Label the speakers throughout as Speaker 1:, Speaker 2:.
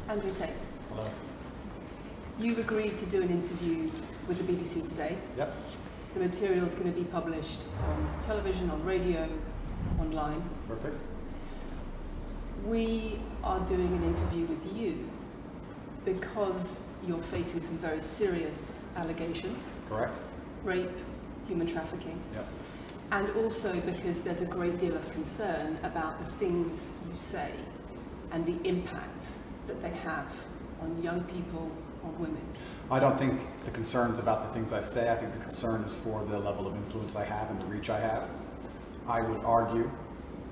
Speaker 1: Andrew Tate.
Speaker 2: Hello.
Speaker 1: You've agreed to do an interview with the BBC today.
Speaker 2: Yep.
Speaker 1: The material is going to be published on television, on radio, online.
Speaker 2: Perfect.
Speaker 1: We are doing an interview with you because you're facing some very serious allegations.
Speaker 2: Correct.
Speaker 1: Rape, human trafficking.
Speaker 2: Yep.
Speaker 1: And also because there's a great deal of concern about the things you say and the impact that they have on young people, on women.
Speaker 2: I don't think the concern's about the things I say. I think the concern is for the level of influence I have and the reach I have. I would argue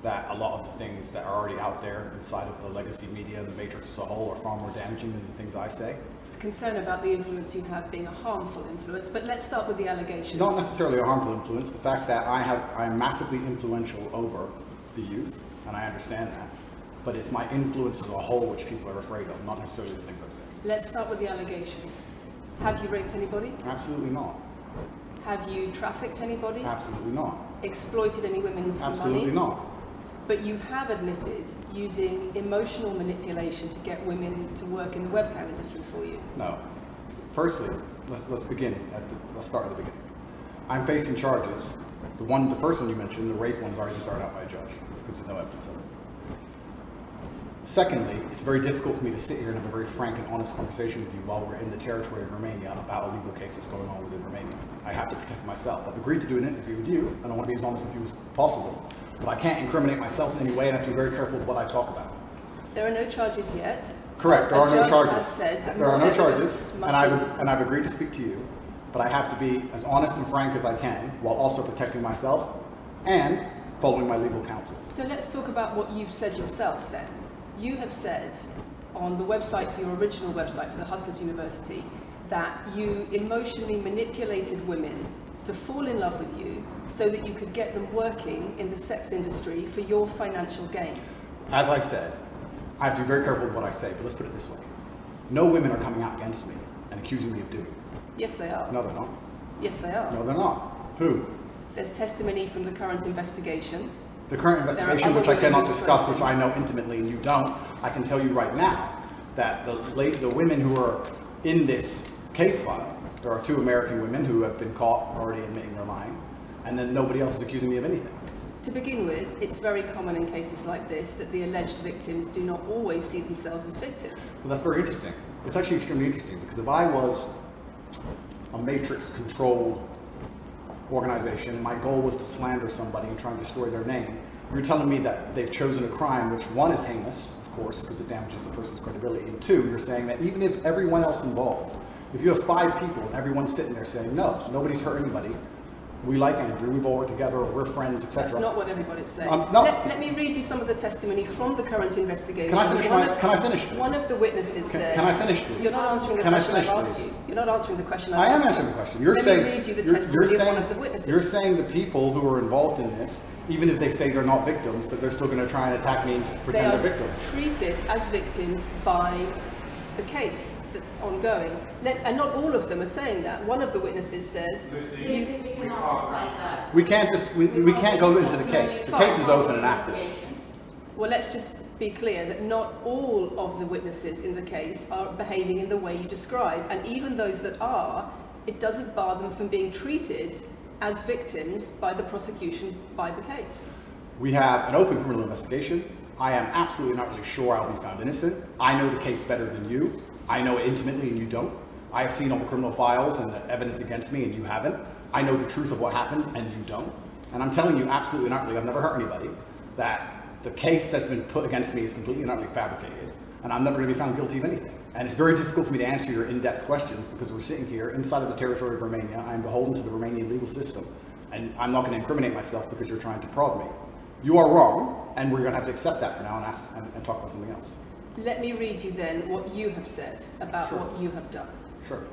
Speaker 2: that a lot of the things that are already out there inside of the legacy media and the matrix as a whole are far more damaging than the things I say.
Speaker 1: It's the concern about the influence you have being a harmful influence, but let's start with the allegations.
Speaker 2: Not necessarily a harmful influence. The fact that I'm massively influential over the youth, and I understand that, but it's my influence as a whole which people are afraid of, not necessarily the things I say.
Speaker 1: Let's start with the allegations. Have you raped anybody?
Speaker 2: Absolutely not.
Speaker 1: Have you trafficked anybody?
Speaker 2: Absolutely not.
Speaker 1: Exploited any women for
Speaker 2: Absolutely
Speaker 1: money?
Speaker 2: not.
Speaker 1: But you have admitted using emotional manipulation to get women to work in the webcam industry for you.
Speaker 2: No. Firstly, let's begin. Let's start at the beginning. I'm facing charges. The first one you mentioned, the rape one's already been thrown out by a judge because there's no evidence of it. Secondly, it's very difficult for me to sit here and have a very frank and honest conversation with you while we're in the territory of Romania about a legal case that's going on within Romania. I have to protect myself. I've agreed to do an interview with you, and I want to be as honest with you as possible. But I can't incriminate myself in any way, and I have to be very careful with what I talk about.
Speaker 1: There are no charges yet.
Speaker 2: Correct, there are no charges.
Speaker 1: There
Speaker 2: are no charges, and I've agreed to speak to you, but I have to be as honest and frank as I can while also protecting myself and following my legal counsel.
Speaker 1: So let's talk about what you've said yourself then. You have said on the website, for your original website for the Hustlers University, that you emotionally manipulated women to fall in love with you so that you could get them working in the sex industry for your financial gain.
Speaker 2: As I said, I have to be very careful with what I say, but let's put it this way. No women are coming out against me and accusing me of doing it.
Speaker 1: Yes, they are.
Speaker 2: No, they're not.
Speaker 1: Yes, they are.
Speaker 2: No, they're not. Who?
Speaker 1: There's testimony from the current investigation.
Speaker 2: The current investigation, which I cannot discuss, which I know intimately and you don't, I can tell you right now that the women who are in this case file, there are 2 American women who have been caught already admitting they're lying, and then nobody else is accusing me of anything.
Speaker 1: To begin with, it's very common in cases like this that the alleged victims do not always see themselves as victims.
Speaker 2: Well, that's very interesting. It's actually extremely interesting because if I was a matrix-controlled organization and my goal was to slander somebody and try and destroy their name, you're telling me that they've chosen a crime which, 1, is heinous, of course, because it damages the person's credibility, and 2, you're saying that even if everyone else involved, if you have 5 people and everyone's sitting there saying, no, nobody's hurt anybody, we like Andrew, we've all worked together, we're friends, etc.
Speaker 1: That's not what everybody's saying.
Speaker 2: No.
Speaker 1: Let me read you some of the testimony from the current investigation.
Speaker 2: Can I finish this?
Speaker 1: One of the witnesses said...
Speaker 2: Can I finish this?
Speaker 1: You're not answering the question I've asked you. You're not answering the question I've asked you.
Speaker 2: I am answering the question.
Speaker 1: Let me read you the testimony of one of the witnesses.
Speaker 2: You're saying the people who are involved in this, even if they say they're not victims, that they're still going to try and attack me and pretend they're victims.
Speaker 1: They are treated as victims by the case that's ongoing. And not all of them are saying that. One of the witnesses says...
Speaker 2: We can't go into the case. The case is open and active.
Speaker 1: Well, let's just be clear that not all of the witnesses in the case are behaving in the way you describe. And even those that are, it doesn't bar them from being treated as victims by the prosecution by the case.
Speaker 2: We have an open criminal investigation. I am absolutely not really sure I'll be found innocent. I know the case better than you. I know it intimately and you don't. I have seen all the criminal files and the evidence against me and you haven't. I know the truth of what happened and you don't. And I'm telling you absolutely not really, I've never hurt anybody, that the case that's been put against me is completely and utterly fabricated. And I'm never going to be found guilty of anything. And it's very difficult for me to answer your in-depth questions because we're sitting here inside of the territory of Romania. I'm beholden to the Romanian legal system. And I'm not going to incriminate myself because you're trying to prod me. You are wrong, and we're going to have to accept that for now and talk about something else.
Speaker 1: Let me read you then what you have said about what you have done.
Speaker 2: Sure.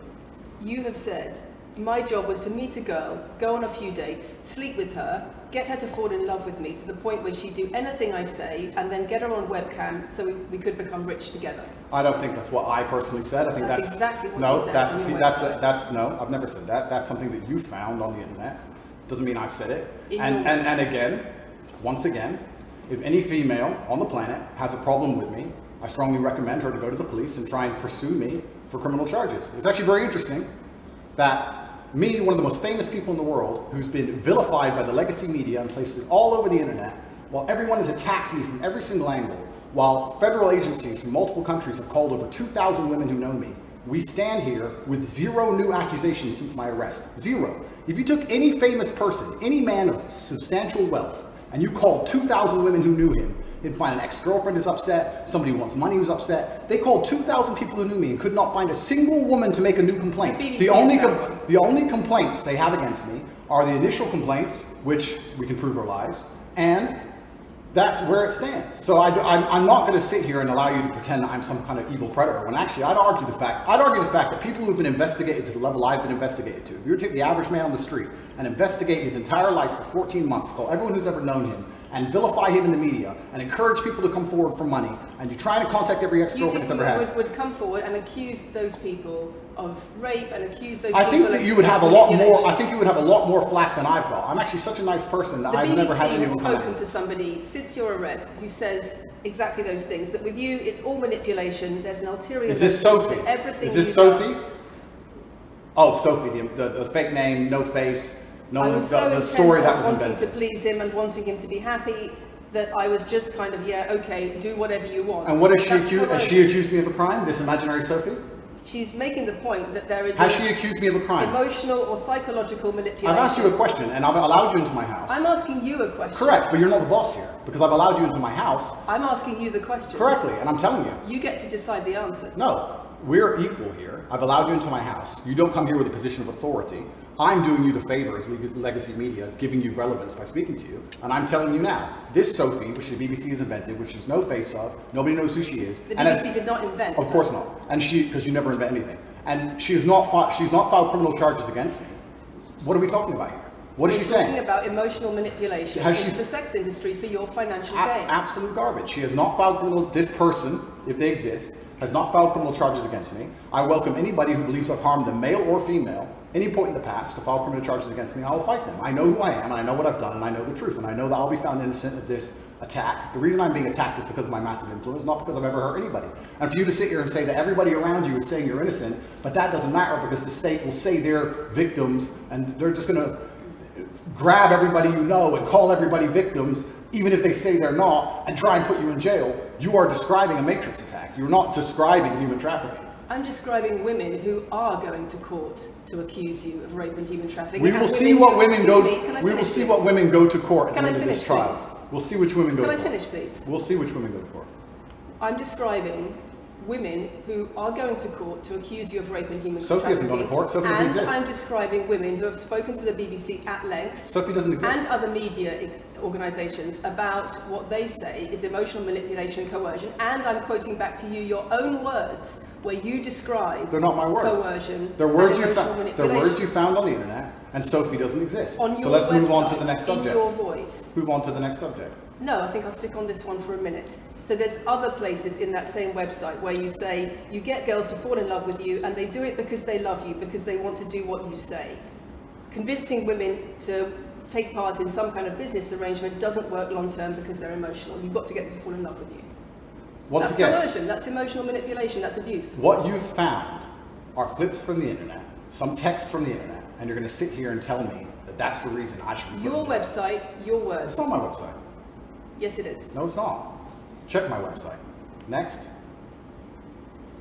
Speaker 1: You have said, my job was to meet a girl, go on a few dates, sleep with her, get her to fall in love with me to the point where she'd do anything I say, and then get her on webcam so we could become rich together.
Speaker 2: I don't think that's what I personally said. I think that's
Speaker 1: exactly what
Speaker 2: no,
Speaker 1: you said.
Speaker 2: That's no, I've never said that. That's something that you found on the internet. Doesn't mean I've said it. And again, once again, if any female on the planet has a problem with me, I strongly recommend her to go to the police and try and pursue me for criminal charges. It's actually very interesting that me, one of the most famous people in the world, who's been vilified by the legacy media and places all over the internet, while everyone has attacked me from every single angle, while federal agencies from multiple countries have called over 2,000 women who know me, we stand here with 0 new accusations since my arrest. 0. If you took any famous person, any man of substantial wealth, and you called 2,000 women who knew him, you'd find an ex-girlfriend is upset, somebody who wants money who's upset. They called 2,000 people who knew me and could not find a single woman to make a new complaint. The only complaints they have against me are the initial complaints, which we can prove are lies, and that's where it stands. So I'm not going to sit here and allow you to pretend that I'm some kind of evil predator, when actually I'd argue the fact that people who've been investigated to the level I've been investigated to, if you were to take the average man on the street and investigate his entire life for 14 months, call everyone who's ever known him, and vilify him in the media, and encourage people to come forward for money, and you try to contact every ex-girlfriend that's ever had.
Speaker 1: Would come forward and accuse those people of rape and accuse those
Speaker 2: I
Speaker 1: people
Speaker 2: think that you would have a lot more. I think you would have a lot more flack than I've got. I'm actually such a nice person that I've never had anyone come
Speaker 1: The BBC has spoken to somebody since your arrest who says exactly those things. That with you, it's all manipulation. There's an ulterior.
Speaker 2: Is this Sophie?
Speaker 1: Everything.
Speaker 2: Is this Sophie? Oh, Sophie, the fake name, no face, the story that was invented.
Speaker 1: Wanting to please him and wanting him to be happy, that I was just kind of, yeah, okay, do whatever you want.
Speaker 2: And what has she accused? Has she accused me of a crime? This imaginary Sophie?
Speaker 1: She's making the point that there is.
Speaker 2: Has she accused me of a crime?
Speaker 1: Emotional or psychological manipulation.
Speaker 2: I've asked you a question, and I've allowed you into my house.
Speaker 1: I'm asking you a question.
Speaker 2: Correct, but you're not the boss here, because I've allowed you into my house.
Speaker 1: I'm asking you the question.
Speaker 2: Correctly, and I'm telling you.
Speaker 1: You get to decide the answers.
Speaker 2: No, we're equal here. I've allowed you into my house. You don't come here with a position of authority. I'm doing you the favor as legacy media, giving you relevance by speaking to you. And I'm telling you now, this Sophie, which the BBC has invented, which there's no face of, nobody knows who she is.
Speaker 1: The BBC did not invent.
Speaker 2: Of course not. And because you never invent anything. And she's not filed criminal charges against me. What are we talking about here? What is she saying?
Speaker 1: Talking about emotional manipulation into the sex industry for your financial gain.
Speaker 2: Absolute garbage. She has not filed this person, if they exist, has not filed criminal charges against me. I welcome anybody who believes I've harmed them, male or female, any point in the past, to file criminal charges against me. I will fight them. I know who I am, and I know what I've done, and I know the truth, and I know that I'll be found innocent of this attack. The reason I'm being attacked is because of my massive influence, not because I've ever hurt anybody. And for you to sit here and say that everybody around you is saying you're innocent, but that doesn't matter because the state will say they're victims, and they're just going to grab everybody you know and call everybody victims, even if they say they're not, and try and put you in jail. You are describing a matrix attack. You're not describing human trafficking.
Speaker 1: I'm describing women who are going to court to accuse you of rape and human trafficking.
Speaker 2: We will see what women go. We will see what women go to court at the end of this trial. We'll see which women go to court.
Speaker 1: Can I finish, please?
Speaker 2: We'll see which women go to court.
Speaker 1: I'm describing women who are going to court to accuse you of rape and human
Speaker 2: trafficking. Sophie hasn't gone to court. Sophie doesn't exist.
Speaker 1: And I'm describing women who have spoken to the BBC at length.
Speaker 2: Sophie doesn't exist.
Speaker 1: And other media organisations about what they say is emotional manipulation and coercion. And I'm quoting back to you your own words where you describe.
Speaker 2: They're not my words.
Speaker 1: Coercion.
Speaker 2: They're words you found. They're words you found on the internet. And Sophie doesn't exist. So let's move on to the next subject.
Speaker 1: In your voice.
Speaker 2: Move on to the next subject.
Speaker 1: No, I think I'll stick on this one for a minute. So there's other places in that same website where you say you get girls to fall in love with you and they do it because they love you, because they want to do what you say. Convincing women to take part in some kind of business arrangement doesn't work long term because they're emotional. You've got to get them to fall in love with you. That's coercion, that's emotional manipulation, that's abuse.
Speaker 2: What you've found are clips from the internet, some text from the internet, and you're going to sit here and tell me that that's the reason I should be
Speaker 1: your website, your words.
Speaker 2: It's not my website.
Speaker 1: Yes, it is.
Speaker 2: No, it's not. Check my website. Next.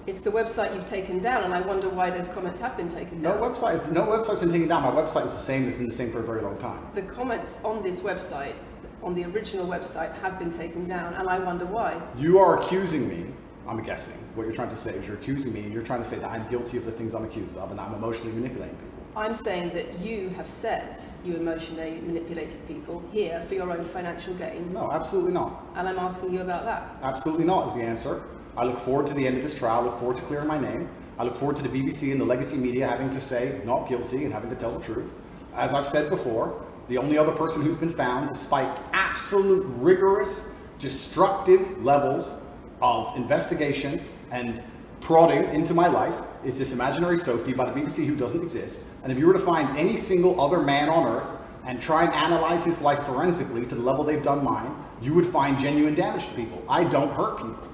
Speaker 1: It's the website you've taken down, and I wonder why those comments have been taken down.
Speaker 2: No website's been taken down. My website is the same. It's been the same for a very long time.
Speaker 1: The comments on this website, on the original website, have been taken down, and I wonder why.
Speaker 2: You are accusing me, I'm guessing, what you're trying to say is you're accusing me, and you're trying to say that I'm guilty of the things I'm accused of, and that I'm emotionally manipulating people.
Speaker 1: I'm saying that you have said you emotionally manipulated people here for your own financial gain.
Speaker 2: No, absolutely not.
Speaker 1: And I'm asking you about that.
Speaker 2: Absolutely not is the answer. I look forward to the end of this trial. I look forward to clearing my name. I look forward to the BBC and the legacy media having to say not guilty and having to tell the truth. As I've said before, the only other person who's been found, despite absolute rigorous, destructive levels of investigation and prodding into my life, is this imaginary Sophie by the BBC who doesn't exist. And if you were to find any single other man on earth and try and analyze his life forensically to the level they've done mine, you would find genuine damage to people. I don't hurt people.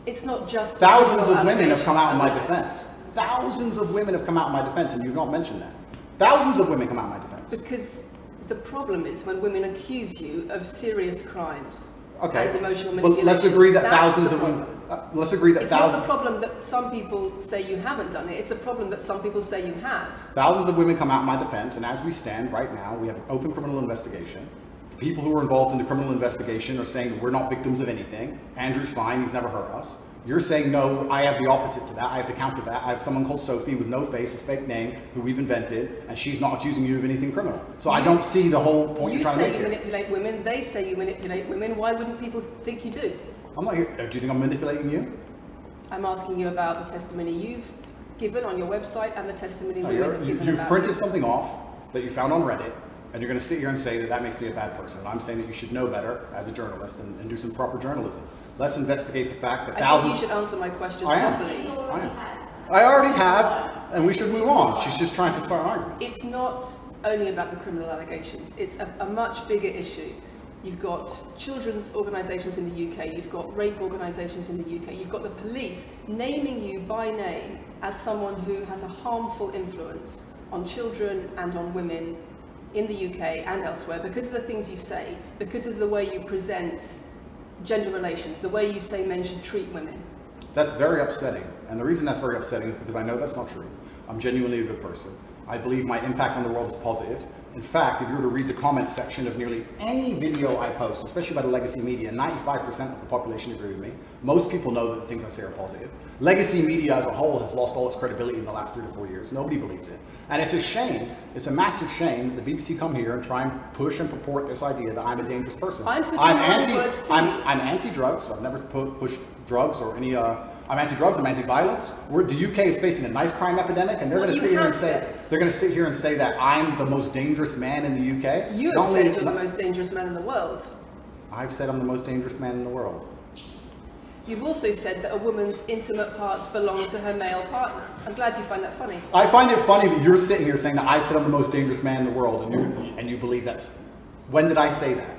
Speaker 1: It's not just
Speaker 2: Thousands of women have come out in my
Speaker 1: allegations.
Speaker 2: defense. Thousands of women have come out in my defense, and you've not mentioned that. Thousands of women come out in my defense.
Speaker 1: Because the problem is when women accuse you of serious crimes
Speaker 2: Okay.
Speaker 1: and emotional
Speaker 2: But
Speaker 1: manipulation.
Speaker 2: let's agree that
Speaker 1: that's
Speaker 2: thousands
Speaker 1: the
Speaker 2: of women.
Speaker 1: problem.
Speaker 2: Let's agree that
Speaker 1: It's not the
Speaker 2: thousands.
Speaker 1: problem that some people say you haven't done it. It's a problem that some people say you have.
Speaker 2: Thousands of women come out in my defense, and as we stand right now, we have an open criminal investigation. The people who are involved in the criminal investigation are saying that we're not victims of anything. Andrew's fine, he's never hurt us. You're saying, no, I have the opposite to that. I have to counter that. I have someone called Sophie with no face, a fake name, who we've invented, and she's not accusing you of anything criminal. So I don't see the whole point
Speaker 1: You
Speaker 2: you're trying to
Speaker 1: say
Speaker 2: make
Speaker 1: you
Speaker 2: here.
Speaker 1: manipulate women, they say you manipulate women. Why wouldn't people think you do?
Speaker 2: I'm not here. Do you think I'm manipulating you?
Speaker 1: I'm asking you about the testimony you've given on your website and the testimony
Speaker 2: No,
Speaker 1: women have given
Speaker 2: you've
Speaker 1: about
Speaker 2: printed
Speaker 1: you.
Speaker 2: something off that you found on Reddit, and you're going to sit here and say that that makes me a bad person. I'm saying that you should know better as a journalist and do some proper journalism. Let's investigate the fact that
Speaker 1: I think
Speaker 2: thousands.
Speaker 1: you should answer my questions
Speaker 2: I am.
Speaker 1: properly.
Speaker 2: I am. I already have, and we should move on. She's just trying to start an argument.
Speaker 1: It's not only about the criminal allegations. It's a much bigger issue. You've got children's organisations in the UK, you've got rape organisations in the UK, you've got the police naming you by name as someone who has a harmful influence on children and on women in the UK and elsewhere because of the things you say, because of the way you present gender relations, the way you say men should treat women.
Speaker 2: That's very upsetting. And the reason that's very upsetting is because I know that's not true. I'm genuinely a good person. I believe my impact on the world is positive. In fact, if you were to read the comment section of nearly any video I post, especially by the legacy media, 95% of the population agree with me. Most people know that the things I say are positive. Legacy media as a whole has lost all its credibility in the last 3 to 4 years. Nobody believes it. And it's a shame, it's a massive shame that the BBC come here and try and push and purport this idea that I'm a dangerous person.
Speaker 1: I'm putting my own words to you.
Speaker 2: I'm anti-drugs. I've never pushed drugs or any. I'm anti-drugs. I'm anti-violence. The UK is facing a knife crime epidemic, and they're going to sit here and say that I'm the most dangerous man in the UK.
Speaker 1: You have said you're the most dangerous man in the world.
Speaker 2: I've said I'm the most dangerous man in the world.
Speaker 1: You've also said that a woman's intimate parts belong to her male partner. I'm glad you find that funny.
Speaker 2: I find it funny that you're sitting here saying that I've said I'm the most dangerous man in the world, and you believe that's. When did I say that?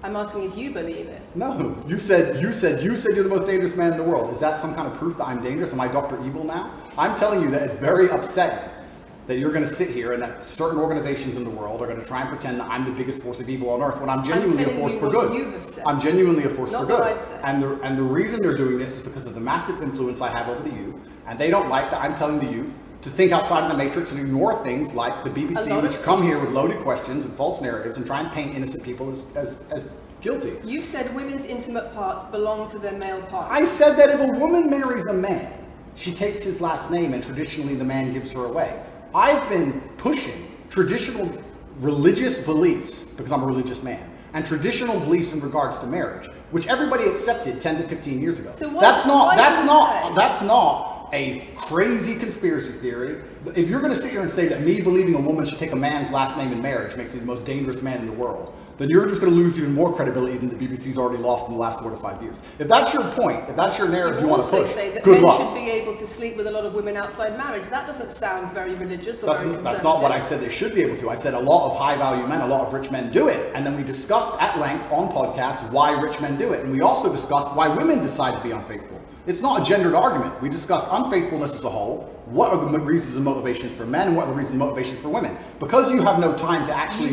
Speaker 1: I'm asking if you believe it.
Speaker 2: No, you said you're the most dangerous man in the world. Is that some kind of proof that I'm dangerous? Am I Dr. Evil now? I'm telling you that it's very upsetting that you're going to sit here and that certain organizations in the world are going to try and pretend that I'm the biggest force of evil on earth when I'm genuinely a force for good.
Speaker 1: You have said.
Speaker 2: I'm genuinely a force
Speaker 1: Not
Speaker 2: for good.
Speaker 1: what I've said.
Speaker 2: And the reason they're doing this is because of the massive influence I have over the youth, and they don't like that I'm telling the youth to think outside of the matrix and ignore things like the BBC, which come here with loaded questions and false narratives and try and paint innocent people as guilty.
Speaker 1: You've said women's intimate parts belong to their male partner.
Speaker 2: I said that if a woman marries a man, she takes his last name and traditionally the man gives her away. I've been pushing traditional religious beliefs, because I'm a religious man, and traditional beliefs in regards to marriage, which everybody accepted 10 to 15 years ago.
Speaker 1: So
Speaker 2: That's not a crazy conspiracy theory. If you're going to sit here and say that me believing a woman should take a man's last name in marriage makes me the most dangerous man in the world, then you're just going to lose even more credibility than the BBC's already lost in the last 4 to 5 years. If that's your point, if that's your narrative you want to push,
Speaker 1: say that
Speaker 2: good
Speaker 1: men
Speaker 2: luck.
Speaker 1: should be able to sleep with a lot of women outside marriage. That doesn't sound very religious or very conservative.
Speaker 2: That's not what I said they should be able to. I said a lot of high-value men, a lot of rich men do it. And then we discussed at length on podcasts why rich men do it. And we also discussed why women decide to be unfaithful. It's not a gendered argument. We discussed unfaithfulness as a whole. What are the reasons and motivations for men, and what are the reasons and motivations for women? Because you have no time to actually,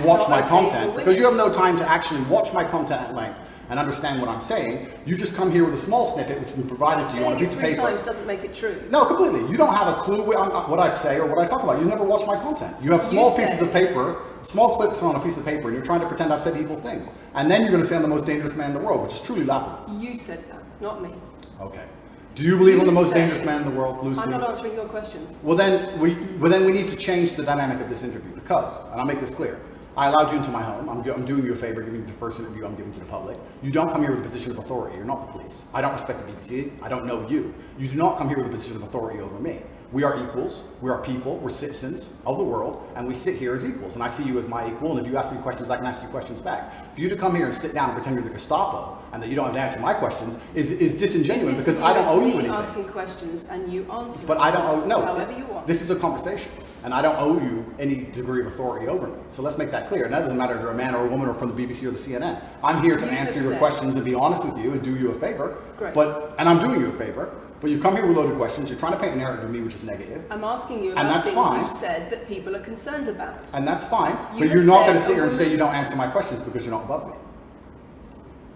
Speaker 2: watch my content, because you have no time to actually watch my content at length and understand what I'm saying, you just come here with a small snippet which we provided to you on a piece of paper.
Speaker 1: 3 times doesn't make it true.
Speaker 2: No, completely. You don't have a clue what I say or what I talk about. You never watch my content. You have small pieces of paper, small clips on a piece of paper, and you're trying to pretend I've said evil things. And then you're going to say I'm the most dangerous man in the world, which is truly laughable.
Speaker 1: You said that, not me.
Speaker 2: Okay. Do you believe I'm the most dangerous man in the world, Lucy?
Speaker 1: I'm not answering your questions.
Speaker 2: Well, then we need to change the dynamic of this interview because, and I'll make this clear, I allowed you into my home. I'm doing you a favor, giving you the first interview I'm giving to the public. You don't come here with a position of authority. You're not the police. I don't respect the BBC. I don't know you. You do not come here with a position of authority over me. We are equals, we are people, we're citizens of the world, and we sit here as equals. And I see you as my equal, and if you ask me questions, I can ask you questions back. For you to come here and sit down and pretend you're the Gestapo, and that you don't have to answer my questions, is disingenuous, because I don't owe you anything.
Speaker 1: Asking questions and you answer.
Speaker 2: But I don't owe, no,
Speaker 1: however you want.
Speaker 2: This is a conversation, and I don't owe you any degree of authority over me. So let's make that clear. And that doesn't matter if you're a man or a woman or from the BBC or the CNN. I'm here to answer your questions and be honest with you and do you a favor.
Speaker 1: Great.
Speaker 2: And I'm doing you a favor. But you come here with loaded questions, you're trying to paint a narrative of me which is negative.
Speaker 1: I'm asking you about things you've said that people are concerned about.
Speaker 2: And that's fine, but you're not going to sit here and say you don't answer my questions because you're not above me.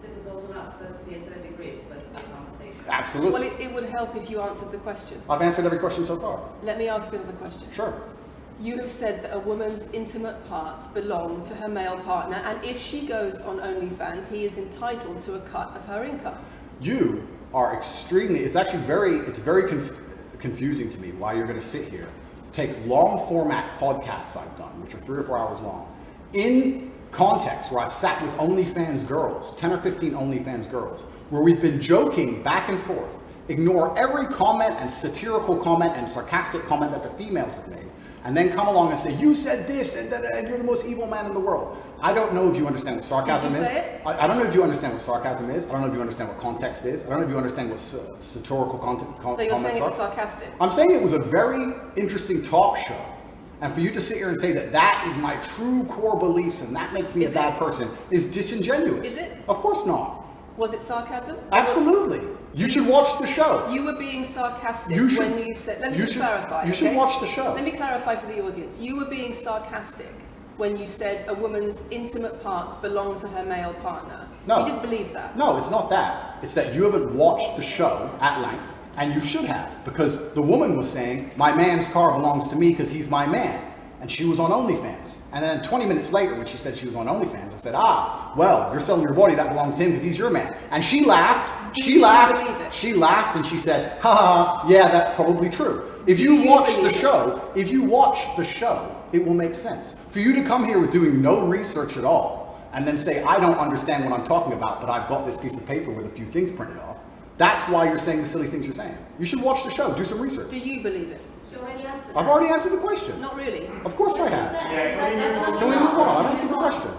Speaker 3: This is also not supposed to be a third degree, it's supposed to be a conversation.
Speaker 2: Absolutely.
Speaker 1: Well, it would help if you answered the question.
Speaker 2: I've answered every question so far.
Speaker 1: Let me ask another question.
Speaker 2: Sure.
Speaker 1: You have said that a woman's intimate parts belong to her male partner, and if she goes on OnlyFans, he is entitled to a cut of her income.
Speaker 2: You are extremely, it's very confusing to me why you're going to sit here, take long format podcasts I've done, which are 3 or 4 hours long, in context where I've sat with OnlyFans girls, 10 or 15 OnlyFans girls, where we've been joking back and forth, ignore every comment and satirical comment and sarcastic comment that the females have made, and then come along and say, you said this, and you're the most evil man in the world. I don't know if you understand what sarcasm is.
Speaker 1: Did you say it?
Speaker 2: I don't know if you understand what sarcasm is. I don't know if you understand what context is. I don't know if you understand what satirical comments are.
Speaker 1: So you're saying it was sarcastic?
Speaker 2: I'm saying it was a very interesting talk show. And for you to sit here and say that that is my true core beliefs and that makes me a bad person is disingenuous.
Speaker 1: Is it?
Speaker 2: Of course not.
Speaker 1: Was it sarcasm?
Speaker 2: Absolutely. You should watch the show.
Speaker 1: You were being sarcastic when you said, let me just clarify.
Speaker 2: You should watch the show.
Speaker 1: Let me clarify for the audience. You were being sarcastic when you said a woman's intimate parts belong to her male partner.
Speaker 2: No.
Speaker 1: You didn't believe that.
Speaker 2: No, it's not that. It's that you haven't watched the show at length, and you should have, because the woman was saying, my man's car belongs to me because he's my man. And she was on OnlyFans. And then 20 minutes later, when she said she was on OnlyFans, I said, well, you're selling your body, that belongs to him because he's your man. And she laughed. She laughed and she said, yeah, that's probably true. If you watch the show, it will make sense. For you to come here with doing no research at all and then say, I don't understand what I'm talking about, but I've got this piece of paper with a few things printed off, that's why you're saying the silly things you're saying. You should watch the show, do some research.
Speaker 1: Do you believe it?
Speaker 3: You already answered
Speaker 2: I've already answered the question.
Speaker 1: Not really.
Speaker 2: Of course I have.
Speaker 3: that.
Speaker 2: Can we move on? I've answered the question.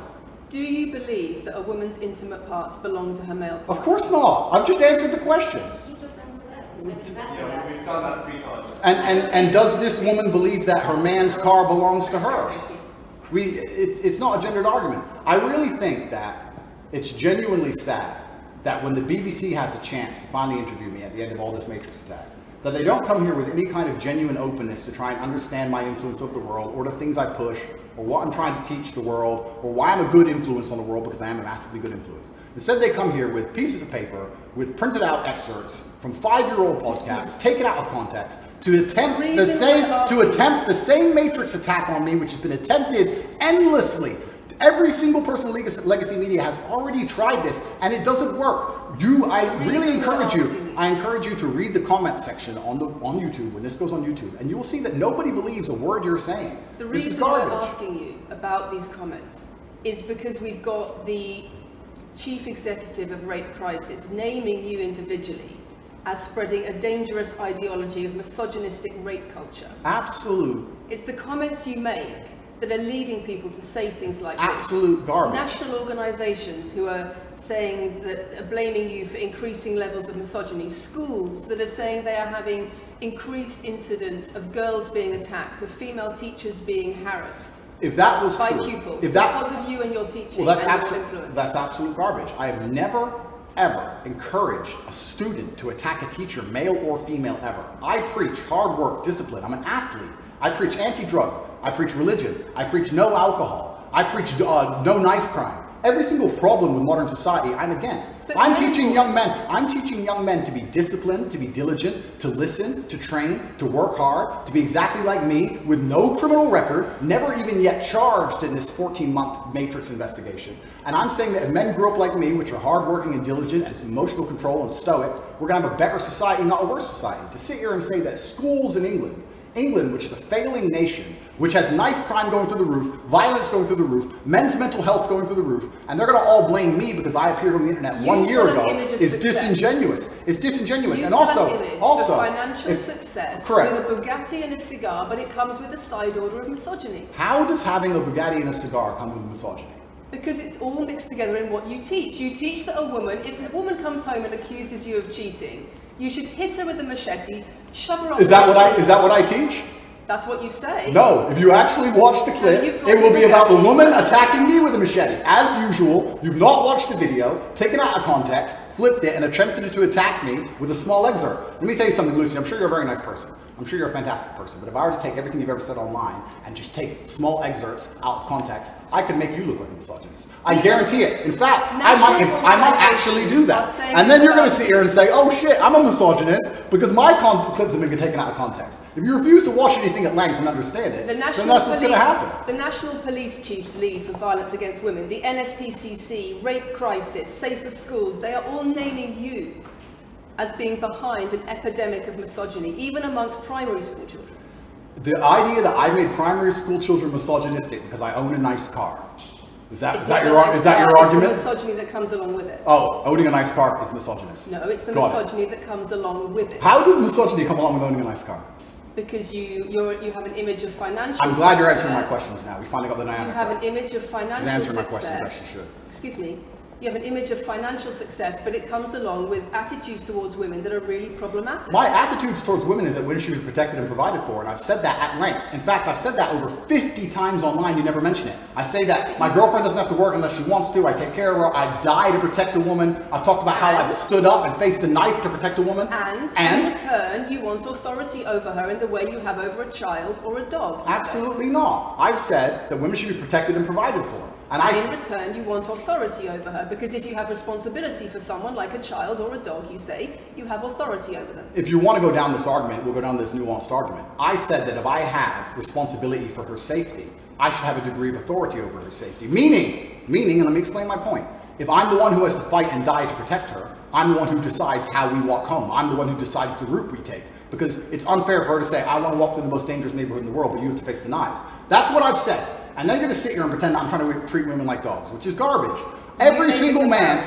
Speaker 1: Do you believe that a woman's intimate parts belong to her male partner?
Speaker 2: Of course not. I've just answered the question.
Speaker 3: You just answered that. You said exactly that.
Speaker 4: We've done that 3 times.
Speaker 2: And does this woman believe that her man's car belongs to her? It's not a gendered argument. I really think that it's genuinely sad that when the BBC has a chance to finally interview me at the end of all this Matrix attack, that they don't come here with any kind of genuine openness to try and understand my influence over the world, or the things I push, or what I'm trying to teach the world, or why I'm a good influence on the world, because I am a massively good influence. Instead, they come here with pieces of paper with printed out excerpts from 5-year-old podcasts, taken out of context, to attempt the same Matrix attack on me, which has been attempted endlessly. Every single person in Legacy Media has already tried this, and it doesn't work. I really encourage you to read the comment section on YouTube when this goes on YouTube, and you will see that nobody believes a word you're saying.
Speaker 1: The reason I'm asking you about these comments is because we've got the chief executive of Rape Crisis naming you individually as spreading a dangerous ideology of misogynistic rape culture.
Speaker 2: Absolute.
Speaker 1: It's the comments you make that are leading people to say things like
Speaker 2: absolute garbage.
Speaker 1: National organisations who are saying that are blaming you for increasing levels of misogyny. Schools that are saying they are having increased incidents of girls being attacked, of female teachers being harassed.
Speaker 2: If that was
Speaker 1: by
Speaker 2: true,
Speaker 1: pupils, because of you and your teaching.
Speaker 2: Well, that's absolute garbage. I have never, ever encouraged a student to attack a teacher, male or female, ever. I preach hard work, discipline. I'm an athlete. I preach anti-drug. I preach religion. I preach no alcohol. I preach no knife crime. Every single problem with modern society, I'm against. I'm teaching young men to be disciplined, to be diligent, to listen, to train, to work hard, to be exactly like me, with no criminal record, never even yet charged in this 14-month Matrix investigation. And I'm saying that if men grew up like me, which are hardworking and diligent and emotional control and stoic, we're going to have a better society, not a worse society. To sit here and say that schools in England England, which is a failing nation, which has knife crime going through the roof, violence going through the roof, men's mental health going through the roof, and they're going to all blame me because I appeared on the internet 1 year ago, is disingenuous. It's disingenuous. And also,
Speaker 1: financial success
Speaker 2: correct.
Speaker 1: with a Bugatti and a cigar, but it comes with a side order of misogyny.
Speaker 2: How does having a Bugatti and a cigar come with misogyny?
Speaker 1: Because it's all mixed together in what you teach. You teach that if a woman comes home and accuses you of cheating, you should hit her with a machete, shove her off. Is that
Speaker 2: what I teach?
Speaker 1: That's what you say.
Speaker 2: No, if you actually watch the clip, it will be about the woman attacking me with a machete. As usual, you've not watched the video, taken it out of context, flipped it, and attempted to attack me with a small excerpt. Let me tell you something, Lucy. I'm sure you're a very nice person. I'm sure you're a fantastic person. But if I were to take everything you've ever said online and just take small excerpts out of context, I could make you look like a misogynist. I guarantee it. In fact, I might actually do that. And then you're going to sit here and say, oh shit, I'm a misogynist because my clips have been taken out of context. If you refuse to watch anything at length and understand it, then that's what's going to happen.
Speaker 1: The National Police Chiefs League for Violence Against Women, the NSPCC, Rape Crisis, Safer Schools, they are all naming you as being behind an epidemic of misogyny, even amongst primary school children.
Speaker 2: The idea that I made primary school children misogynistic because I own a nice car. Is that your argument?
Speaker 1: It's the misogyny that comes along with it.
Speaker 2: Oh, owning a nice car is misogynist.
Speaker 1: No, it's the misogyny that comes along with it.
Speaker 2: How does misogyny come along with owning a nice car?
Speaker 1: Because you have an image of financial
Speaker 2: I'm glad you're answering my questions now. We finally got the dynamic.
Speaker 1: You have an image of financial success.
Speaker 2: She's answering my questions as she should.
Speaker 1: Excuse me. You have an image of financial success, but it comes along with attitudes towards women that are really problematic.
Speaker 2: My attitudes towards women is that women should be protected and provided for, and I've said that at length. In fact, I've said that over 50 times online, you never mention it. I say that my girlfriend doesn't have to work unless she wants to, I take care of her, I die to protect a woman. I've talked about how I've stood up and faced a knife to protect a woman.
Speaker 1: And in return, you want authority over her in the way you have over a child or a dog.
Speaker 2: Absolutely not. I've said that women should be protected and provided for.
Speaker 1: And in return, you want authority over her, because if you have responsibility for someone like a child or a dog, you say, you have authority over them.
Speaker 2: If you want to go down this argument, we'll go down this nuanced argument. I said that if I have responsibility for her safety, I should have a degree of authority over her safety. Meaning, and let me explain my point. If I'm the one who has to fight and die to protect her, I'm the one who decides how we walk home. I'm the one who decides the route we take. Because it's unfair for her to say, I want to walk through the most dangerous neighborhood in the world, but you have to face the knives. That's what I've said. And then you're going to sit here and pretend I'm trying to treat women like dogs, which is garbage. Every single man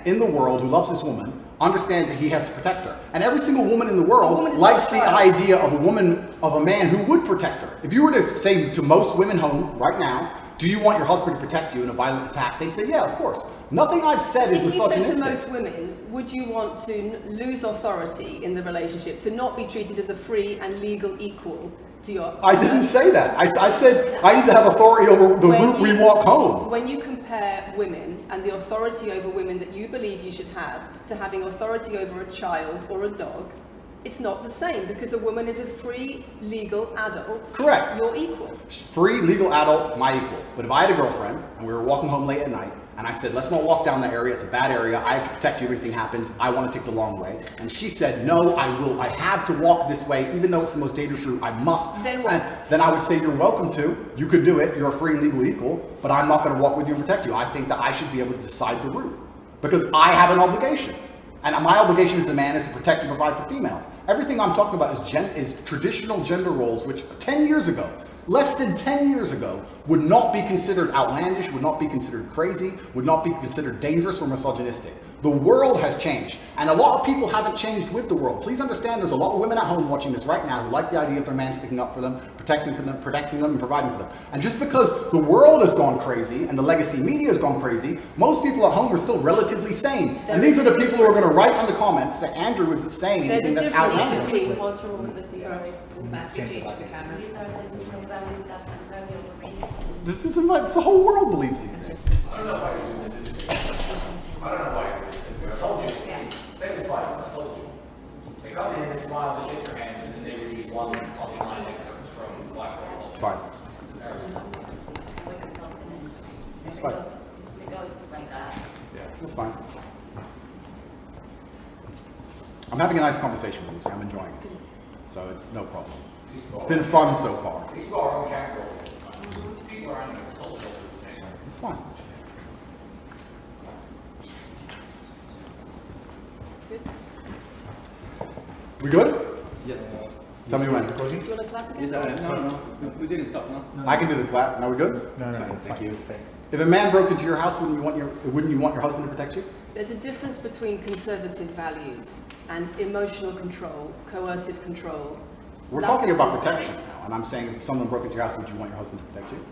Speaker 2: in the world who loves this woman understands that he has to protect her. And every single woman in the world likes the idea of a man who would protect her. If you were to say to most women home right now, do you want your husband to protect you in a violent attack? They'd say, yeah, of course. Nothing I've said is misogynistic.
Speaker 1: If you said to most women, would you want to lose authority in the relationship, to not be treated as a free and legal equal to your partner?
Speaker 2: I didn't say that. I said I need to have authority over the route we walk home.
Speaker 1: When you compare women and the authority over women that you believe you should have to having authority over a child or a dog, it's not the same, because a woman is a free, legal adult.
Speaker 2: Correct.
Speaker 1: You're equal.
Speaker 2: Free, legal adult, my equal. But if I had a girlfriend and we were walking home late at night and I said, let's not walk down that area, it's a bad area, I have to protect you if anything happens, I want to take the long way. And she said, no, I have to walk this way, even though it's the most dangerous route, I must.
Speaker 1: Then what?
Speaker 2: Then I would say, you're welcome to, you could do it, you're a free and legal equal, but I'm not going to walk with you and protect you. I think that I should be able to decide the route, because I have an obligation. And my obligation as a man is to protect and provide for females. Everything I'm talking about is traditional gender roles, which 10 years ago, less than 10 years ago, would not be considered outlandish, would not be considered crazy, would not be considered dangerous or misogynistic. The world has changed, and a lot of people haven't changed with the world. Please understand, there's a lot of women at home watching this right now who like the idea of their man sticking up for them, protecting them, and providing for them. And just because the world has gone crazy and the legacy media has gone crazy, most people at home are still relatively sane. And these are the people who are going to write on the comments that Andrew isn't saying anything that's outlandish. It's the whole world believes these things.
Speaker 4: I don't know why you're doing this. I don't know why you're doing this. I told you. Say this twice. I told you. They come in and they smile, they shake their hands, and then they read one fucking line excerpts from Black Hole.
Speaker 2: It's fine. It's fine.
Speaker 3: It goes like that.
Speaker 2: Yeah, it's fine. I'm having a nice conversation with you, so I'm enjoying it. So it's no problem. It's been fun so far.
Speaker 4: These people are on camera. People are on the cultural.
Speaker 2: It's fine. We good?
Speaker 5: Yes.
Speaker 2: Tell me when.
Speaker 1: Do you want to clap again?
Speaker 5: Yes, no, we didn't stop, no?
Speaker 2: I can do the clap. Now we're good?
Speaker 6: No,
Speaker 5: Thank you. Thanks.
Speaker 2: If a man broke into your house, wouldn't you want your husband to protect you?
Speaker 1: There's a difference between conservative values and emotional control, coercive control.
Speaker 2: We're
Speaker 1: lack
Speaker 2: talking
Speaker 1: of
Speaker 2: about
Speaker 1: consent.
Speaker 2: protection now, and I'm saying if someone broke into your house, would you want your husband to protect you?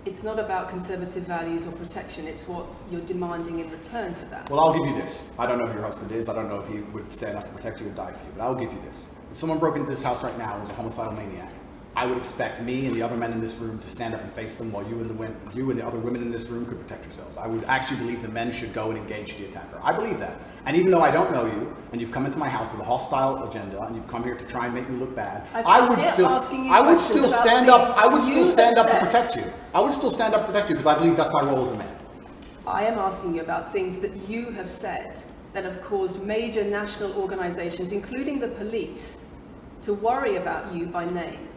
Speaker 1: It's not about conservative values or protection, it's what you're demanding in return for that.
Speaker 2: Well, I'll give you this. I don't know who your husband is. I don't know if he would stand up to protect you or die for you, but I'll give you this. If someone broke into this house right now and was a homicidal maniac, I would expect me and the other men in this room to stand up and face them while you and the other women in this room could protect yourselves. I would actually believe the men should go and engage the attacker. I believe that. And even though I don't know you, and you've come into my house with a hostile agenda, and you've come here to try and make me look bad, I would still stand up to protect you. I would still stand up to protect you because I believe that's my role as a man.
Speaker 1: I am asking you about things that you have said that have caused major national organizations, including the police, to worry about you by name.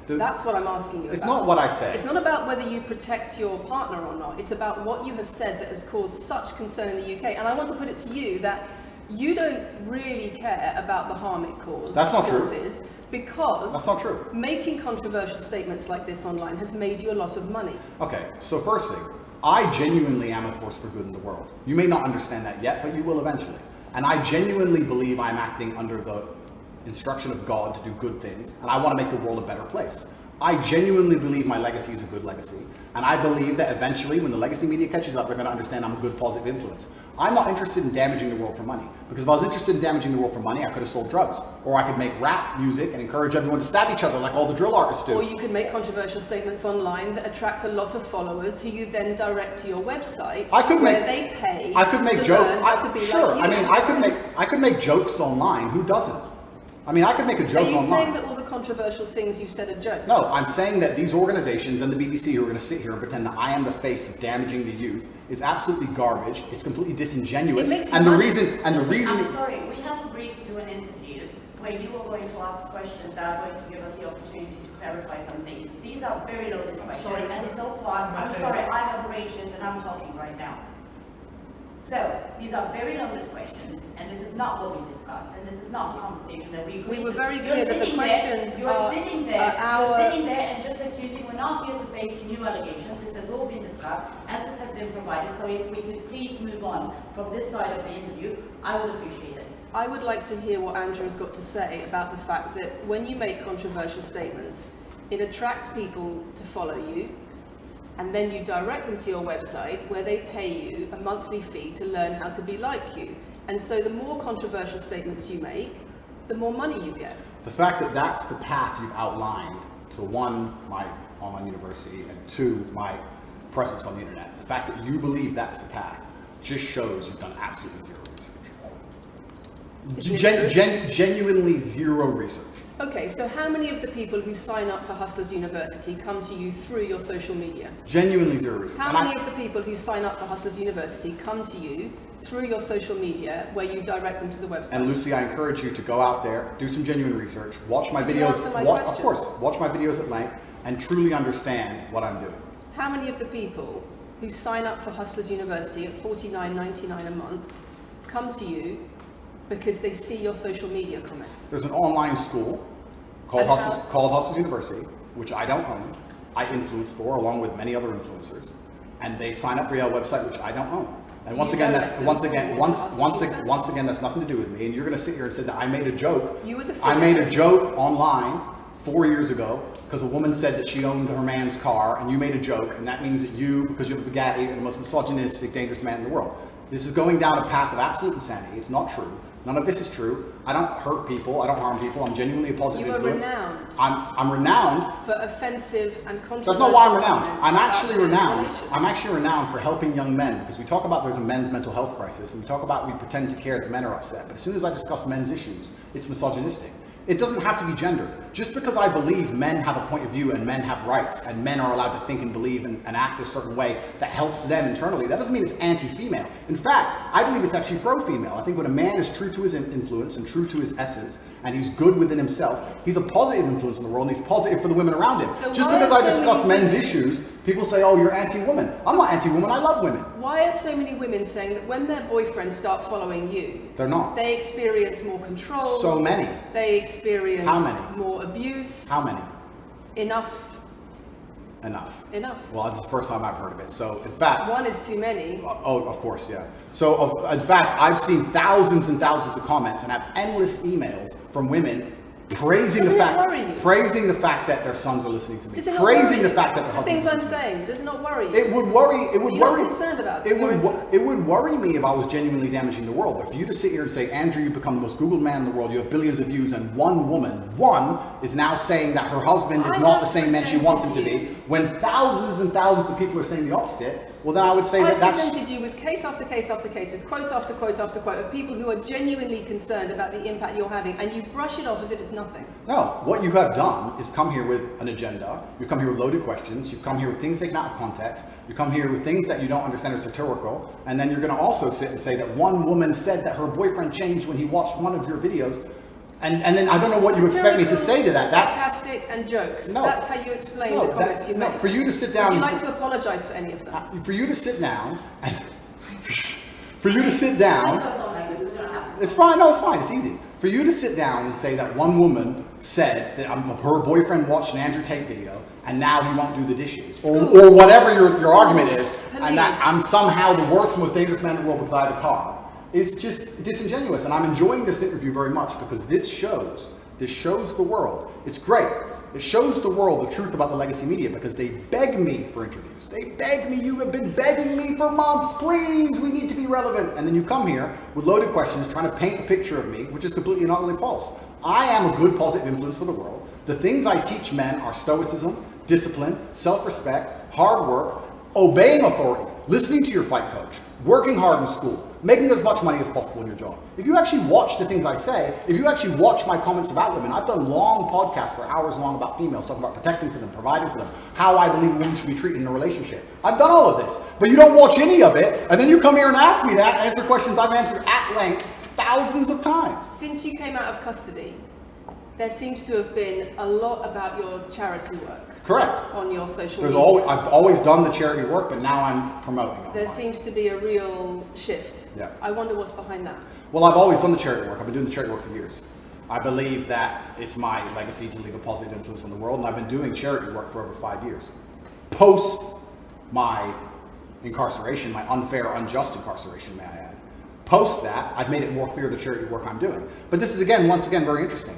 Speaker 1: That's what I'm asking you about.
Speaker 2: It's not what I say.
Speaker 1: It's not about whether you protect your partner or not. It's about what you have said that has caused such concern in the UK. And I want to put it to you that you don't really care about the harm it causes.
Speaker 2: That's not true.
Speaker 1: Because
Speaker 2: that's not true.
Speaker 1: Making controversial statements like this online has made you a lot of money.
Speaker 2: Okay, so first thing, I genuinely am a force for good in the world. You may not understand that yet, but you will eventually. And I genuinely believe I'm acting under the instruction of God to do good things, and I want to make the world a better place. I genuinely believe my legacy is a good legacy, and I believe that eventually when the legacy media catches up, they're going to understand I'm a good positive influence. I'm not interested in damaging the world for money, because if I was interested in damaging the world for money, I could have sold drugs, or I could make rap music and encourage everyone to stab each other like all the drill artists do.
Speaker 1: Or you could make controversial statements online that attract a lot of followers who you then direct to your website where they pay
Speaker 2: I could make
Speaker 1: to
Speaker 2: jokes.
Speaker 1: learn how to be
Speaker 2: Sure,
Speaker 1: like you.
Speaker 2: I mean, I could make jokes online. Who doesn't? I mean, I could make a joke
Speaker 1: online. Are you
Speaker 2: online.
Speaker 1: saying that all the controversial things you've said are jokes?
Speaker 2: No, I'm saying that these organizations and the BBC who are going to sit here and pretend that I am the face of damaging the youth is absolutely garbage. It's completely disingenuous. And the reason
Speaker 3: I'm sorry, we have agreed to do an interview where you are going to ask questions that are going to give us the opportunity to clarify some things. These are very loaded questions.
Speaker 6: sorry.
Speaker 3: And so far, I'm sorry, I have arranged this and I'm talking right now. So, these are very loaded questions, and this is not what we discussed, and this is not the conversation that we agreed to.
Speaker 1: We were very clear that the questions
Speaker 3: You're sitting there and just accusing, we're not here to face new allegations, this has all been discussed, answers have been provided, so if we could please move on from this side of the interview, I would appreciate it.
Speaker 1: I would like to hear what Andrew's got to say about the fact that when you make controversial statements, it attracts people to follow you, and then you direct them to your website where they pay you a monthly fee to learn how to be like you. And so the more controversial statements you make, the more money you get.
Speaker 2: The fact that that's the path you've outlined to one, my online university, and two, my presence on the internet, the fact that you believe that's the path just shows you've done absolutely zero research. Genuinely zero research.
Speaker 1: Okay, so how many of the people who sign up for Hustlers University come to you through your social media?
Speaker 2: Genuinely zero research.
Speaker 1: How many of the people who sign up for Hustlers University come to you through your social media where you direct them to the website?
Speaker 2: And Lucy, I encourage you to go out there, do some genuine research, watch my videos, of course, watch my videos at length, and truly understand what I'm doing.
Speaker 1: How many of the people who sign up for Hustlers University at $49.99 a month come to you because they see your social media comments?
Speaker 2: There's an online school called Hustlers University, which I don't own. I influence for, along with many other influencers, and they sign up via a website which I don't own. And once again, that's nothing to do with me. And you're going to sit here and say that I made a joke. I made a joke online 4 years ago because a woman said that she owned her man's car, and you made a joke, and that means that you, because you have a Bugatti, are the most misogynistic, dangerous man in the world. This is going down a path of absolute insanity. It's not true. None of this is true. I don't hurt people. I don't harm people. I'm genuinely a positive influence.
Speaker 1: You are renowned.
Speaker 2: I'm renowned
Speaker 1: for offensive and controversial.
Speaker 2: That's not why I'm renowned. I'm actually renowned. I'm actually renowned for helping young men, because we talk about there's a men's mental health crisis, and we pretend to care that men are upset. But as soon as I discuss men's issues, it's misogynistic. It doesn't have to be gender. Just because I believe men have a point of view and men have rights and men are allowed to think and believe and act a certain way that helps them internally, that doesn't mean it's anti-female. In fact, I believe it's actually pro-female. I think when a man is true to his influence and true to his essence, and he's good within himself, he's a positive influence in the world, and he's positive for the women around him.
Speaker 1: So
Speaker 2: just because I discuss men's issues People say, oh, you're anti-woman. I'm not anti-woman, I love women.
Speaker 1: Why are so many women saying that when their boyfriends start following you,
Speaker 2: They're not.
Speaker 1: they experience more control?
Speaker 2: So many.
Speaker 1: They experience
Speaker 2: How many?
Speaker 1: more abuse?
Speaker 2: How many?
Speaker 1: Enough.
Speaker 2: Enough.
Speaker 1: Enough.
Speaker 2: Well, it's the first time I've heard of it. So, in fact,
Speaker 1: One is too many.
Speaker 2: oh, of course, yeah. So, in fact, I've seen thousands and thousands of comments and have endless emails from women praising
Speaker 1: Doesn't
Speaker 2: the
Speaker 1: it
Speaker 2: fact,
Speaker 1: worry you?
Speaker 2: praising the fact that their sons are listening to me,
Speaker 1: Does it not
Speaker 2: praising
Speaker 1: worry
Speaker 2: the
Speaker 1: you?
Speaker 2: fact that their
Speaker 1: The things
Speaker 2: husbands.
Speaker 1: I'm saying, does it not worry you?
Speaker 2: It would worry. It would
Speaker 1: You're
Speaker 2: worry.
Speaker 1: not concerned about
Speaker 2: it
Speaker 1: your
Speaker 2: would.
Speaker 1: influence?
Speaker 2: It would worry me if I was genuinely damaging the world. But for you to sit here and say, Andrew, you've become the most Googled man in the world. You have billions of views, and one woman, is now saying that her husband is
Speaker 1: I
Speaker 2: not the
Speaker 1: have
Speaker 2: same man she wants him to
Speaker 1: presented
Speaker 2: be. When thousands and thousands of people are saying the opposite, well, then I would say
Speaker 1: I
Speaker 2: that's.
Speaker 1: presented you with case after case after case, with quote after quote after quote of people who are genuinely concerned about the impact you're having, and you brush it off as if it's nothing.
Speaker 2: No, what you have done is come here with an agenda. You've come here with loaded questions. You've come here with things taken out of context. You come here with things that you don't understand are satirical. And then you're going to also sit and say that one woman said that her boyfriend changed when he watched one of your videos. And then I don't know what you expect me to say to that. That's
Speaker 1: sarcastic and jokes.
Speaker 2: No.
Speaker 1: That's how you explain the comments you
Speaker 2: no,
Speaker 1: make.
Speaker 2: for you to sit down
Speaker 1: Would you
Speaker 2: and
Speaker 1: like to apologise for any of them?
Speaker 2: for you to sit down and for you to sit down.
Speaker 3: Let's go on like this, we're gonna have to.
Speaker 2: It's fine. No, it's fine. It's easy. For you to sit down and say that one woman said that her boyfriend watched an Andrew Tate video and now he won't do the dishes, or whatever your argument is, and that I'm somehow the worst, most dangerous man in the world because I have a car, is just disingenuous. And I'm enjoying this interview very much because this shows the world. It's great. It shows the world the truth about the legacy media because they beg me for interviews. They beg me, you have been begging me for months, please, we need to be relevant. And then you come here with loaded questions trying to paint a picture of me, which is completely and utterly false. I am a good positive influence for the world. The things I teach men are stoicism, discipline, self-respect, hard work, obeying authority, listening to your fight coach, working hard in school, making as much money as possible in your job. If you actually watch the things I say, if you actually watch my comments about women, I've done long podcasts for hours long about females, talking about protecting for them, providing for them, how I believe a woman should be treated in a relationship. I've done all of this, but you don't watch any of it, and then you come here and ask me that, answer questions I've answered at length thousands of times.
Speaker 1: Since you came out of custody, there seems to have been a lot about your charity work.
Speaker 2: Correct.
Speaker 1: On your social
Speaker 2: There's
Speaker 1: media.
Speaker 2: I've always done the charity work, but now I'm promoting online.
Speaker 1: There seems to be a real shift.
Speaker 2: Yeah.
Speaker 1: I wonder what's behind that.
Speaker 2: Well, I've always done the charity work. I've been doing the charity work for years. I believe that it's my legacy to leave a positive influence on the world, and I've been doing charity work for over 5 years. Post my incarceration, my unfair, unjust incarceration, may I add. Post that, I've made it more clear the charity work I'm doing. But this is, once again, very interesting.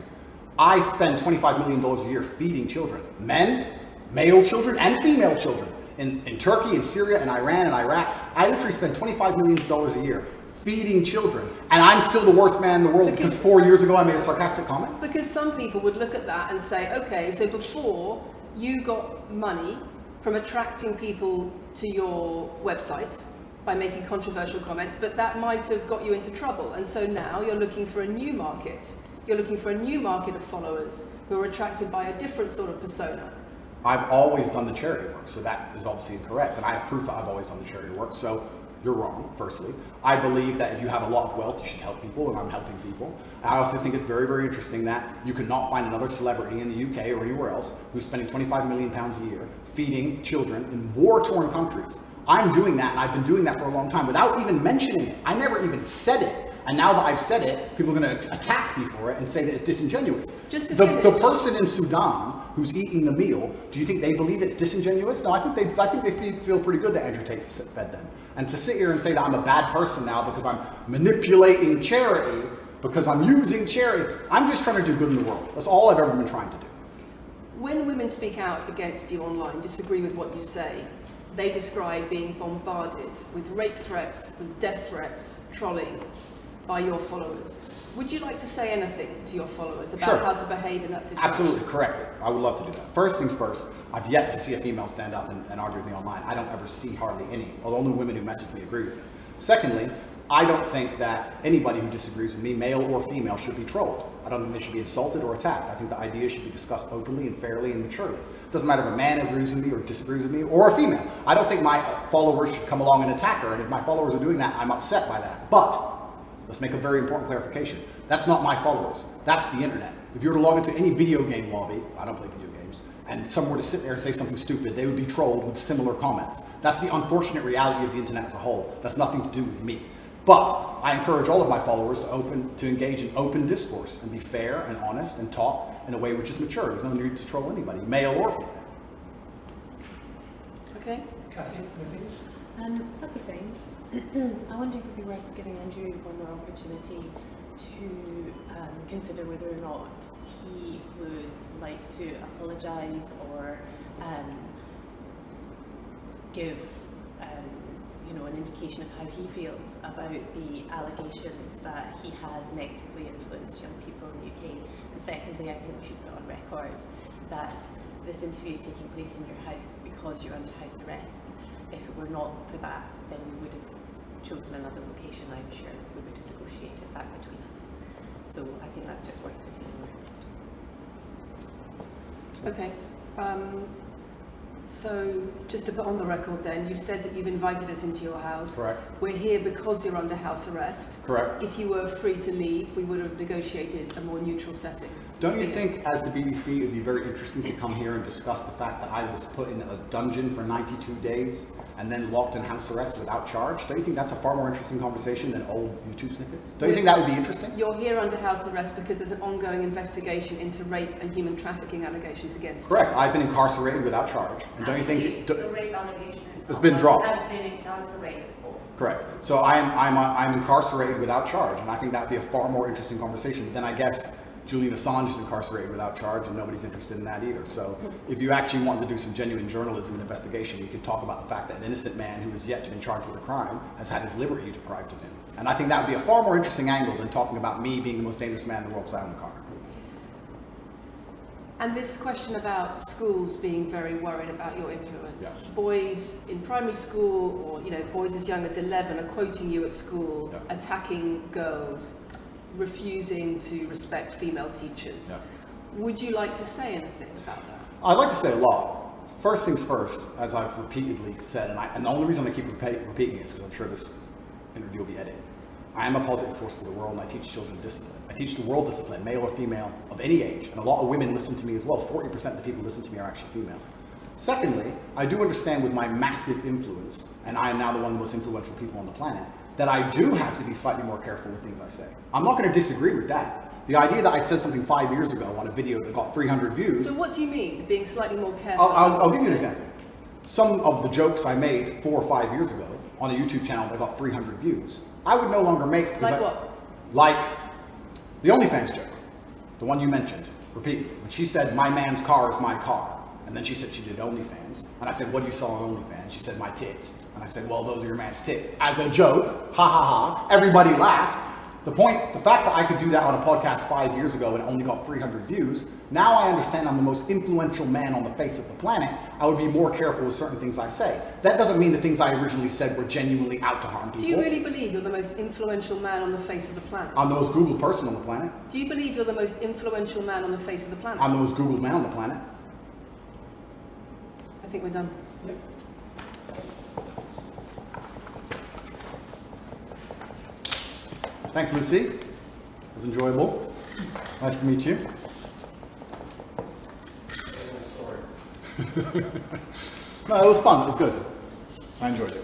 Speaker 2: I spend $25 million a year feeding children. Men, male children, and female children. In Turkey, in Syria, in Iran, and Iraq. I literally spend $25 million a year feeding children. And I'm still the worst man in the world because 4 years ago I made a sarcastic comment?
Speaker 1: Because some people would look at that and say, okay, so before you got money from attracting people to your website by making controversial comments, but that might have got you into trouble. And so now you're looking for a new market. You're looking for a new market of followers who are attracted by a different sort of persona.
Speaker 2: I've always done the charity work, so that is obviously incorrect. And I have proof that I've always done the charity work, so you're wrong, firstly. I believe that if you have a lot of wealth, you should help people, and I'm helping people. I also think it's very, very interesting that you could not find another celebrity in the UK or anywhere else who's spending £25 million a year feeding children in war-torn countries. I'm doing that, and I've been doing that for a long time without even mentioning it. I never even said it. And now that I've said it, people are going to attack me for it and say that it's disingenuous. The person in Sudan who's eating the meal, do you think they believe it's disingenuous? No, I think they feel pretty good that Andrew Tate fed them. And to sit here and say that I'm a bad person now because I'm manipulating charity, because I'm using charity, I'm just trying to do good in the world. That's all I've ever been trying to do.
Speaker 1: When women speak out against you online, disagree with what you say, they describe being bombarded with rape threats, with death threats, trolling by your followers. Would you like to say anything to your followers about how to behave in that situation?
Speaker 2: Absolutely, correctly. I would love to do that. First things first, I've yet to see a female stand up and argue with me online. I don't ever see hardly any. The only women who message me agree with me. Secondly, I don't think that anybody who disagrees with me, male or female, should be trolled. I don't think they should be insulted or attacked. I think the ideas should be discussed openly and fairly and maturely. It doesn't matter if a man agrees with me or disagrees with me, or a female. I don't think my followers should come along and attack her, and if my followers are doing that, I'm upset by that. But let's make a very important clarification. That's not my followers. That's the internet. If you were to log into any video game lobby, I don't play video games, rooms, and someone were to sit there and say something stupid, they would be trolled with similar comments. That's the unfortunate reality of the internet as a whole. That's nothing to do with me. But I encourage all of my followers to engage in open discourse and be fair and honest and talk in a way which is mature. There's no need to troll anybody, male or female.
Speaker 1: Okay.
Speaker 4: Kathy, anything?
Speaker 6: A couple of things. I wonder if it would be worth giving Andrew one more opportunity to consider whether or not he would like to apologise or give an indication of how he feels about the allegations that he has negatively influenced young people in the UK. And secondly, I think we should put on record that this interview is taking place in your house because you're under house arrest. If it were not for that, then we would have chosen another location, I'm sure. We would have negotiated that between us. So I think that's just worth putting on record.
Speaker 1: Okay. So just to put on the record then, you've said that you've invited us into your house.
Speaker 2: Correct.
Speaker 1: We're here because you're under house arrest.
Speaker 2: Correct.
Speaker 1: If you were free to leave, we would have negotiated a more neutral setting.
Speaker 2: Don't you think, as the BBC, it would be very interesting to come here and discuss the fact that I was put in a dungeon for 92 days and then locked in house arrest without charge? Don't you think that's a far more interesting conversation than old YouTube snippets? Don't you think that would be interesting?
Speaker 1: You're here under house arrest because there's an ongoing investigation into rape and human trafficking allegations against you.
Speaker 2: Correct. I've been incarcerated without charge. And don't you think
Speaker 3: The rape allegation
Speaker 2: it's been dropped?
Speaker 3: has been incarcerated for.
Speaker 2: Correct. So I'm incarcerated without charge, and I think that would be a far more interesting conversation. But then I guess Julian Assange is incarcerated without charge, and nobody's interested in that either. So if you actually wanted to do some genuine journalism and investigation, you could talk about the fact that an innocent man who is yet to be charged with a crime has had his liberty deprived of him. And I think that would be a far more interesting angle than talking about me being the most dangerous man in the world because I own a car.
Speaker 1: And this question about schools being very worried about your influence.
Speaker 2: Yeah.
Speaker 1: Boys in primary school, or boys as young as 11 are quoting you at school,
Speaker 2: Yeah.
Speaker 1: attacking girls, refusing to respect female teachers.
Speaker 2: Yeah.
Speaker 1: Would you like to say anything about that?
Speaker 2: I'd like to say a lot. First things first, as I've repeatedly said, and the only reason I keep repeating it is because I'm sure this interview will be edited. I am a positive force for the world, and I teach children discipline. I teach the world discipline, male or female, of any age. And a lot of women listen to me as well. 40% of the people who listen to me are actually female. Secondly, I do understand with my massive influence, and I am now the one of the most influential people on the planet, that I do have to be slightly more careful with things I say. I'm not going to disagree with that. The idea that I said something 5 years ago on a video that got 300 views...
Speaker 1: So what do you mean, being slightly more careful?
Speaker 2: I'll give you an example. Some of the jokes I made 4 or 5 years ago on a YouTube channel that got 300 views, I would no longer make...
Speaker 1: Like what?
Speaker 2: Like the OnlyFans joke, the one you mentioned repeatedly. When she said, "My man's car is my car," and then she said she did OnlyFans, and I said, "What do you saw on OnlyFans?" She said, "My tits." And I said, "Well, those are your man's tits." As a joke, ha ha ha, everybody laughed. The fact that I could do that on a podcast 5 years ago and it only got 300 views, now I understand I'm the most influential man on the face of the planet. I would be more careful with certain things I say. That doesn't mean the things I originally said were genuinely out to harm people.
Speaker 1: Do you really believe you're the most influential man on the face of the planet?
Speaker 2: I'm the most Googled person on the planet.
Speaker 1: Do you believe you're the most influential man on the face of the planet?
Speaker 2: I'm the most Googled man on the planet.
Speaker 1: I think we're done.
Speaker 2: Yep. Thanks, Lucy. It was enjoyable. Nice to meet you. No, it was fun. It was good. I enjoyed it.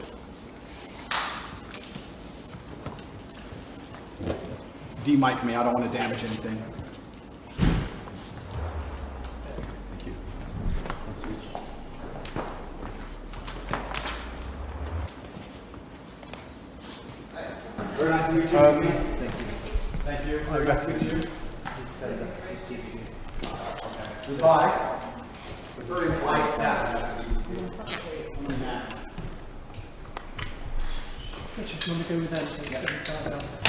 Speaker 2: De-mic me. I don't want to damage anything. Thank you. Very nice to meet you. Thank you. Thank you. Very nice to meet you. Goodbye. It's a very polite staff.
Speaker 7: Richard, do you want to go with them?